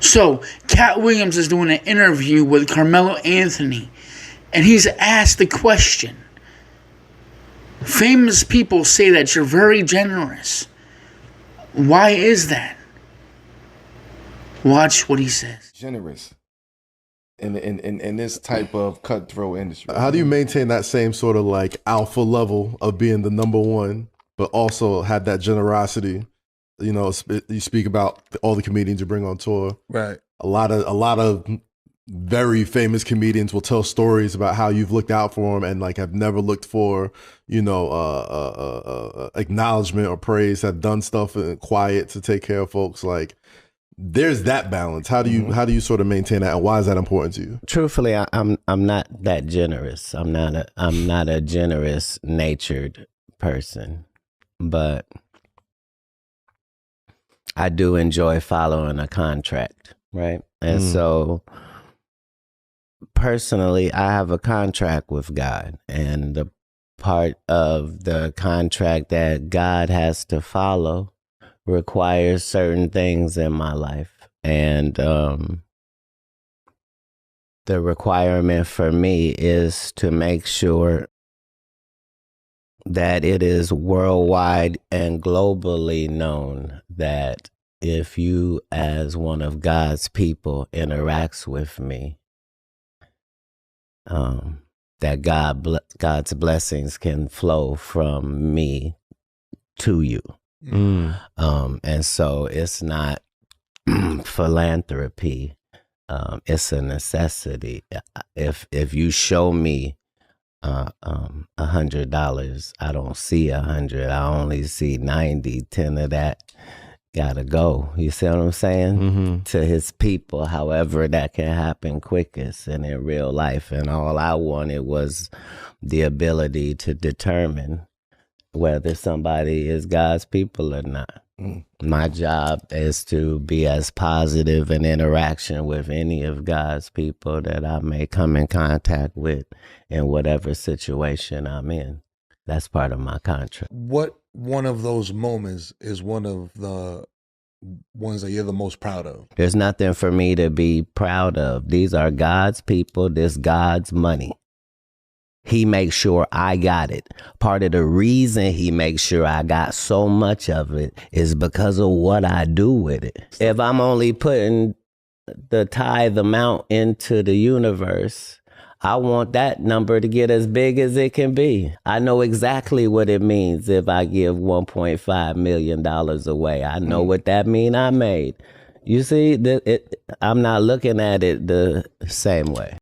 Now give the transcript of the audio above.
So, Cat Williams is doing an interview with Carmelo Anthony, and he's asked the question. Famous people say that you're very generous. Why is that? Watch what he says. Generous in this type of cutthroat industry. How do you maintain that same sort of like alpha level of being the number one, but also have that generosity? You know, you speak about all the comedians you bring on tour. Right. A lot of very famous comedians will tell stories about how you've looked out for them and like have never looked for, you know, acknowledgement or praise, have done stuff in quiet to take care of folks. Like, there's that balance. How do you sort of maintain that, and why is that important to you? Truthfully, I'm not that generous. I'm not a generous natured person, but I do enjoy following a contract, right? And so personally, I have a contract with God, and the part of the contract that God has to follow requires certain things in my life. And the requirement for me is to make sure that it is worldwide and globally known that if you, as one of God's people, interacts with me, that God's blessings can flow from me to you. And so it's not philanthropy. It's a necessity. If you show me $100, I don't see 100. I only see 90. 10 of that gotta go. You see what I'm saying? To his people, however that can happen quickest and in real life. And all I wanted was the ability to determine whether somebody is God's people or not. My job is to be as positive in interaction with any of God's people that I may come in contact with in whatever situation I'm in. That's part of my contract. What one of those moments is one of the ones that you're the most proud of? There's nothing for me to be proud of. These are God's people. This God's money. He makes sure I got it. Part of the reason he makes sure I got so much of it is because of what I do with it. If I'm only putting the tithe amount into the universe, I want that number to get as big as it can be. I know exactly what it means if I give $1.5 million away. I know what that means I made. You see, I'm not looking at it the same way.